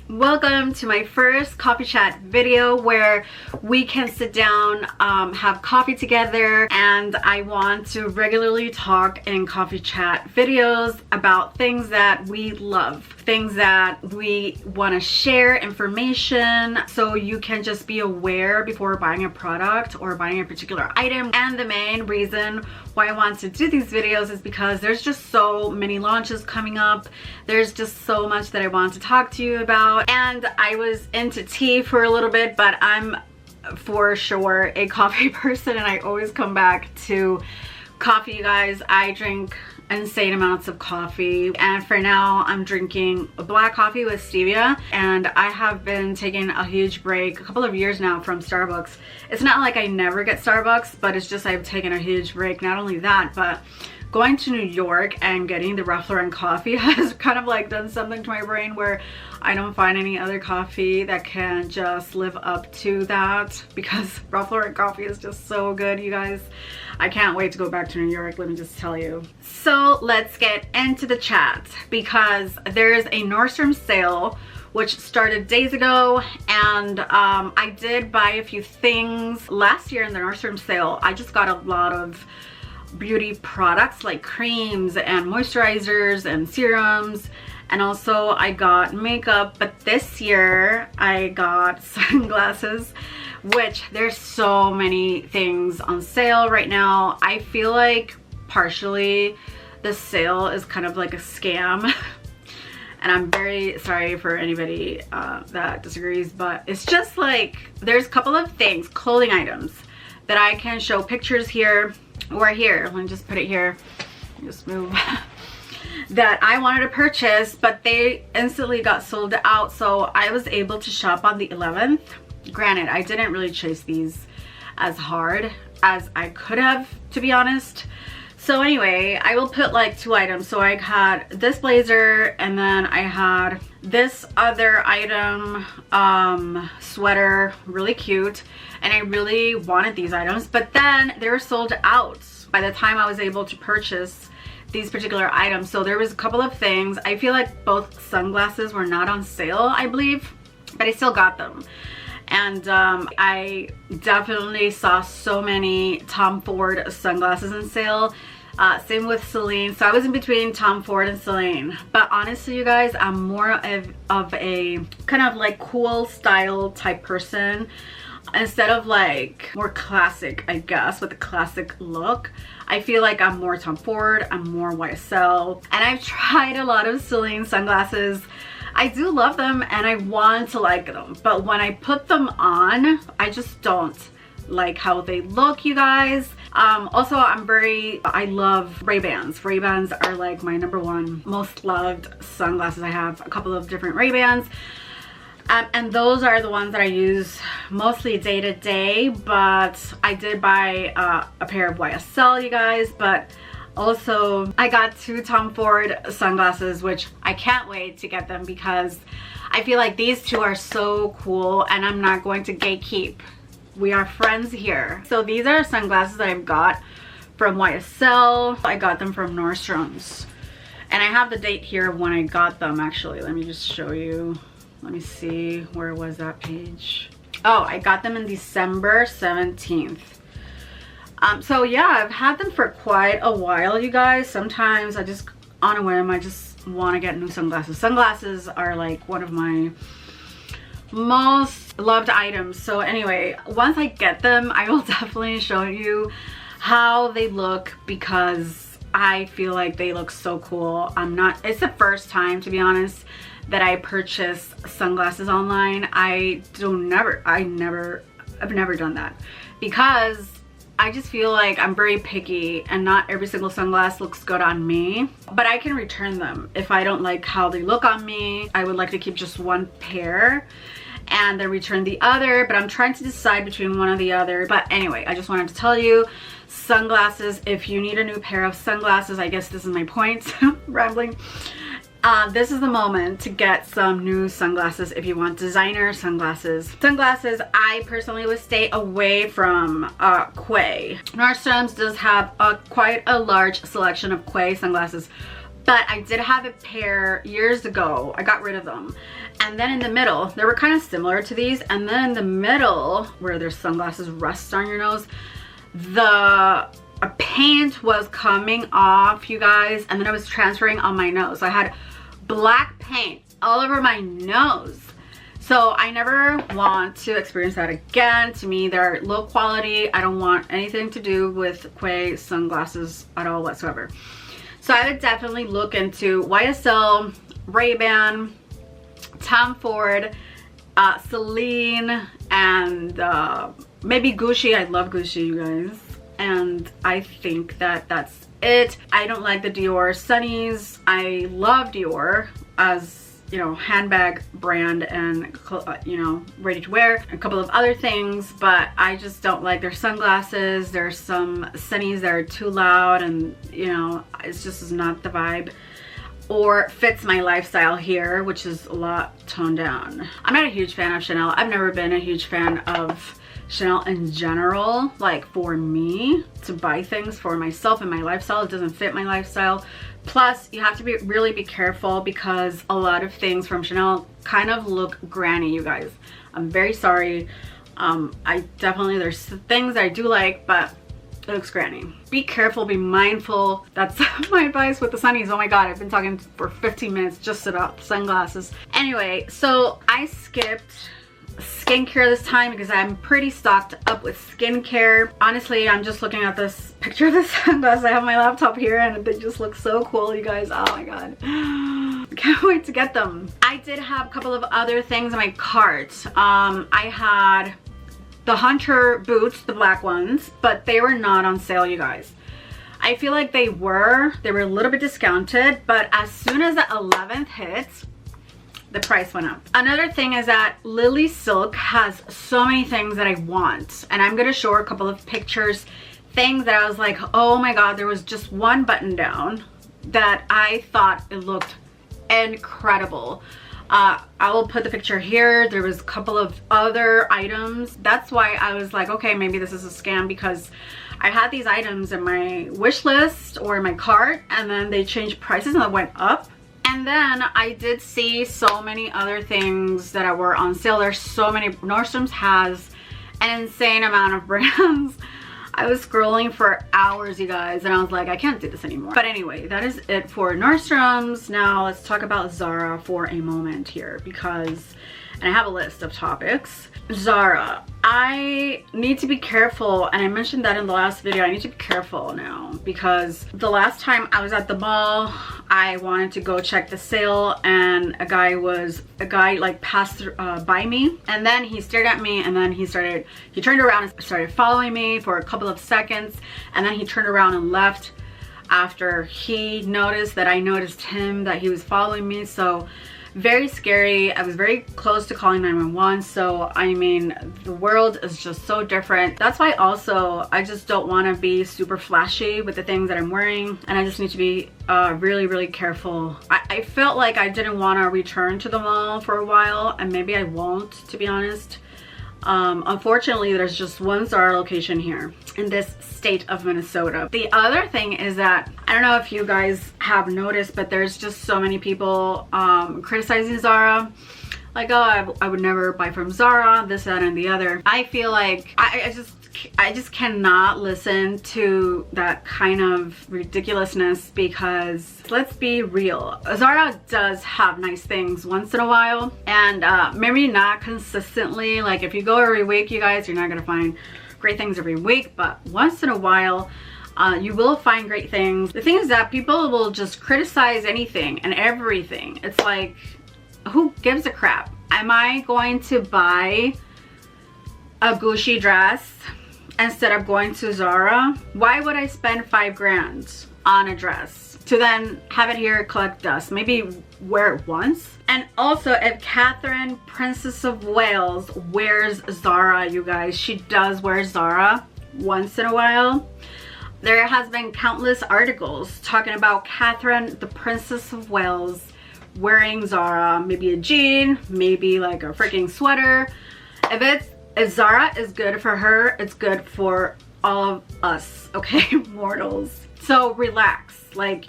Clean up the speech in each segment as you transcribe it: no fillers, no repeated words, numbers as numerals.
Welcome to my first coffee chat video where we can sit down, have coffee together, and I want to regularly talk in coffee chat videos about things that we love, things that we want to share information so you can just be aware before buying a product or buying a particular item. And the main reason why I want to do these videos is because there's just so many launches coming up. There's just so much that I want to talk to you about. And I was into tea for a little bit, but I'm for sure a coffee person and I always come back to coffee, you guys. I drink insane amounts of coffee, and for now I'm drinking black coffee with stevia, and I have been taking a huge break a couple of years now from Starbucks. It's not like I never get Starbucks, but it's just I've taken a huge break. Not only that, but going to New York and getting the Ralph Lauren coffee has kind of like done something to my brain where I don't find any other coffee that can just live up to that, because Ralph Lauren coffee is just so good, you guys. I can't wait to go back to New York, let me just tell you. So let's get into the chat, because there's a Nordstrom sale which started days ago, and I did buy a few things last year in the Nordstrom sale. I just got a lot of beauty products like creams and moisturizers and serums, and also I got makeup. But this year I got sunglasses, which there's so many things on sale right now. I feel like partially the sale is kind of like a scam and I'm very sorry for anybody that disagrees, but it's just like there's a couple of things, clothing items, that I can show pictures here or here. Let me just put it here, just move that I wanted to purchase, but they instantly got sold out, so I was able to shop on the 11th. Granted, I didn't really chase these as hard as I could have, to be honest. So anyway, I will put like two items. So I had this blazer, and then I had this other item, sweater, really cute, and I really wanted these items, but then they were sold out by the time I was able to purchase these particular items. So there was a couple of things. I feel like both sunglasses were not on sale, I believe, but I still got them. And I definitely saw so many Tom Ford sunglasses on sale. Same with Celine. So I was in between Tom Ford and Celine. But honestly, you guys, I'm more of a kind of like cool style type person, instead of like more classic, I guess, with a classic look. I feel like I'm more Tom Ford, I'm more YSL, and I've tried a lot of Celine sunglasses. I do love them and I want to like them, but when I put them on, I just don't like how they look, you guys. Also, I love Ray-Bans. Ray-Bans are like my #1 most loved sunglasses. I have a couple of different Ray-Bans. And those are the ones that I use mostly day to day, but I did buy a pair of YSL, you guys. But also I got two Tom Ford sunglasses, which I can't wait to get them, because I feel like these two are so cool and I'm not going to gatekeep. We are friends here. So these are sunglasses that I've got from YSL. I got them from Nordstrom's, and I have the date here of when I got them. Actually, let me just show you. Let me see, where was that page? Oh, I got them in December 17th. So yeah, I've had them for quite a while, you guys. Sometimes I just, on a whim, I just want to get new sunglasses. Sunglasses are like one of my most loved items. So anyway, once I get them, I will definitely show you how they look, because I feel like they look so cool. It's the first time, to be honest, that I purchase sunglasses online. I've never done that, because I just feel like I'm very picky and not every single sunglass looks good on me, but I can return them if I don't like how they look on me. I would like to keep just one pair and then return the other, but I'm trying to decide between one or the other. But anyway, I just wanted to tell you, sunglasses, if you need a new pair of sunglasses, I guess this is my point, rambling. This is the moment to get some new sunglasses if you want designer sunglasses. Sunglasses, I personally would stay away from Quay. Nordstrom's does have quite a large selection of Quay sunglasses, but I did have a pair years ago. I got rid of them, And then in the middle, they were kind of similar to these. And then in the middle, where their sunglasses rest on your nose, the paint was coming off, you guys, and then it was transferring on my nose. So I had black paint all over my nose. So I never want to experience that again. To me, they're low quality. I don't want anything to do with Quay sunglasses at all whatsoever. So I would definitely look into YSL, Ray-Ban, Tom Ford, Celine, and maybe Gucci. I love Gucci, you guys. And I think that that's it. I don't like the Dior Sunnies. I love Dior as, you know, handbag brand and, you know, ready to wear. A couple of other things, but I just don't like their sunglasses. There's some Sunnies that are too loud and, you know, it's just not the vibe. Or fits my lifestyle here, which is a lot toned down. I'm not a huge fan of Chanel. I've never been a huge fan of Chanel in general. Like, for me to buy things for myself and my lifestyle, it doesn't fit my lifestyle. Plus, you have to really be careful because a lot of things from Chanel kind of look granny, you guys. I'm very sorry. I definitely, there's things I do like, but it looks granny. Be careful, be mindful. That's my advice with the sunnies. Oh my god, I've been talking for 15 minutes just about sunglasses. Anyway, so I skipped skincare this time because I'm pretty stocked up with skincare. Honestly, I'm just looking at this picture of the sunglasses. I have my laptop here and they just look so cool, you guys. Oh my god. I can't wait to get them. I did have a couple of other things in my cart. I had the Hunter boots, the black ones, but they were not on sale, you guys. I feel like they were a little bit discounted, but as soon as the 11th hit, the price went up. Another thing is that Lily Silk has so many things that I want, and I'm gonna show her a couple of pictures, things that I was like, oh my god, there was just one button down that I thought it looked incredible. I will put the picture here. There was a couple of other items. That's why I was like, okay, maybe this is a scam, because I had these items in my wish list or in my cart, and then they changed prices and it went up. And then I did see so many other things that were on sale. There's so many. Nordstrom's has an insane amount of brands. I was scrolling for hours, you guys, and I was like, I can't do this anymore. But anyway, that is it for Nordstrom's. Now let's talk about Zara for a moment here, because, and I have a list of topics. Zara, I need to be careful, and I mentioned that in the last video. I need to be careful now, because the last time I was at the mall, I wanted to go check the sale, and a guy like passed by me, and then he stared at me, and then he turned around and started following me for a couple of seconds, and then he turned around and left after he noticed that I noticed him, that he was following me. So very scary. I was very close to calling 911. So I mean, the world is just so different. That's why also I just don't want to be super flashy with the things that I'm wearing, and I just need to be really careful. I felt like I didn't want to return to the mall for a while, and maybe I won't, to be honest. Unfortunately, there's just one Zara location here in this state of Minnesota. The other thing is that, I don't know if you guys have noticed, but there's just so many people criticizing Zara. Like, oh, I would never buy from Zara, this, that, and the other. I feel like I just cannot listen to that kind of ridiculousness, because let's be real, Zara does have nice things once in a while, and maybe not consistently. Like, if you go every week, you guys, you're not gonna find great things every week, but once in a while you will find great things. The thing is that people will just criticize anything and everything. It's like, who gives a crap? Am I going to buy a Gucci dress instead of going to Zara? Why would I spend 5 grand on a dress to then have it here collect dust? Maybe wear it once. And also, if Catherine, Princess of Wales, wears Zara, you guys, she does wear Zara once in a while. There has been countless articles talking about Catherine, the Princess of Wales, wearing Zara, maybe a jean, maybe like a freaking sweater. If Zara is good for her, it's good for all of us, okay, mortals. So relax. Like,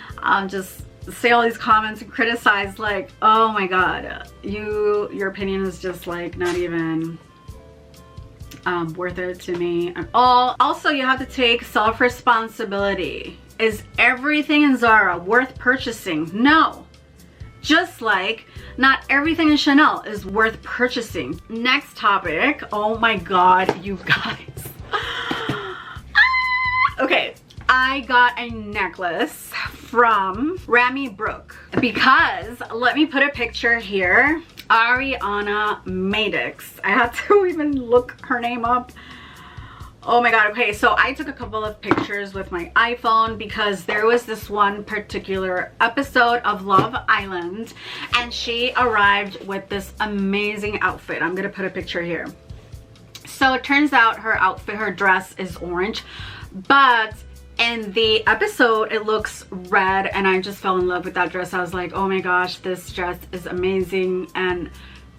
just say all these comments and criticize, like, oh my god, your opinion is just like not even worth it to me at all. Also, you have to take self-responsibility. Is everything in Zara worth purchasing? No. Just like not everything in Chanel is worth purchasing. Next topic. Oh my god, you guys. Okay, I got a necklace from Ramy Brook because, let me put a picture here. Ariana Madix. I had to even look her name up. Oh my god. Okay, so I took a couple of pictures with my iPhone because there was this one particular episode of Love Island and she arrived with this amazing outfit. I'm gonna put a picture here. So it turns out her outfit, her dress is orange, but in the episode it looks red, and I just fell in love with that dress. I was like, oh my gosh, this dress is amazing and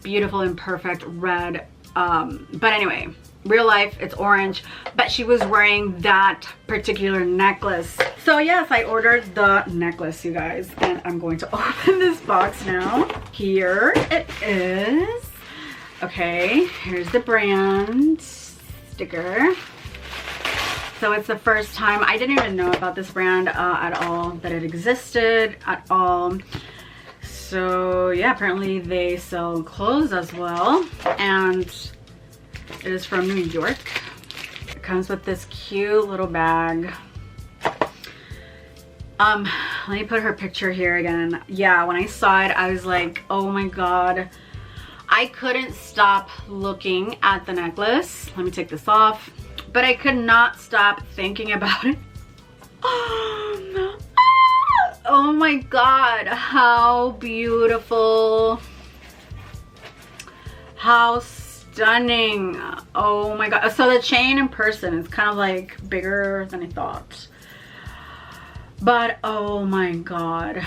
beautiful and perfect red. But anyway, real life it's orange, but she was wearing that particular necklace. So yes, I ordered the necklace, you guys, and I'm going to open this box now. Here it is. Okay, here's the brand sticker. So it's the first time. I didn't even know about this brand at all, that it existed at all. So yeah, apparently they sell clothes as well, and it is from New York. It comes with this cute little bag. Let me put her picture here again. Yeah, when I saw it, I was like, oh my god. I couldn't stop looking at the necklace. Let me take this off. But I could not stop thinking about it. Oh my god, how beautiful. How stunning. Oh my god. So the chain in person is kind of like bigger than I thought. But oh my god.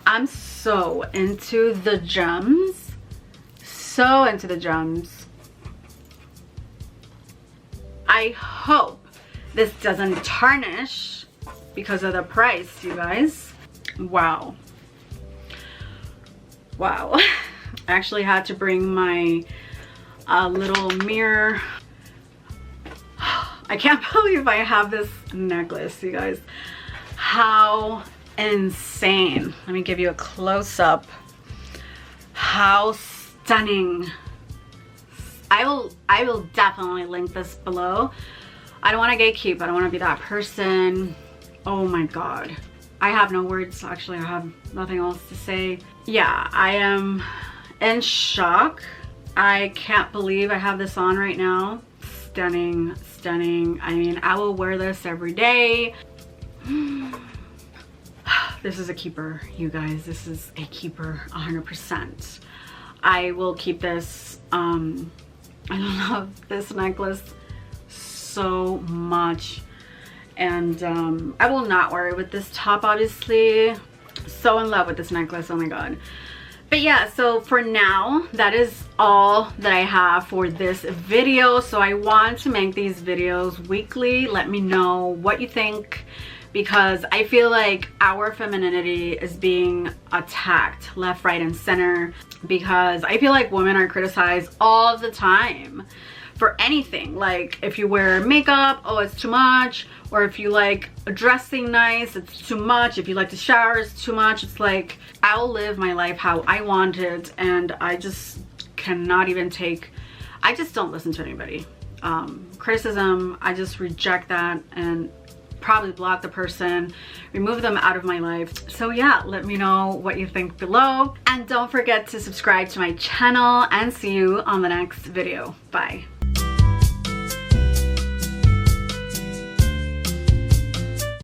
I'm so into the gems. So into the gems. I hope this doesn't tarnish because of the price, you guys. Wow. Wow. I actually had to bring my little mirror. I can't believe I have this necklace, you guys. How insane. Let me give you a close-up. How stunning. I will definitely link this below. I don't want to gatekeep. I don't want to be that person. Oh my god. I have no words. Actually, I have nothing else to say. Yeah, I am in shock. I can't believe I have this on right now. Stunning, stunning. I mean, I will wear this every day. This is a keeper, you guys. This is a keeper, 100%. I will keep this. I love this necklace so much, and I will not wear it with this top, obviously. So in love with this necklace, oh my god. But yeah, so for now, that is all that I have for this video. So I want to make these videos weekly. Let me know what you think, because I feel like our femininity is being attacked left, right, and center, because I feel like women are criticized all the time for anything. Like if you wear makeup, oh, it's too much, or if you like dressing nice, it's too much. If you like to shower, it's too much. It's like, I'll live my life how I want it, and I just cannot even take, I just don't listen to anybody. Criticism, I just reject that and probably block the person, remove them out of my life. So yeah, let me know what you think below, and don't forget to subscribe to my channel, and see you on the next video. Bye.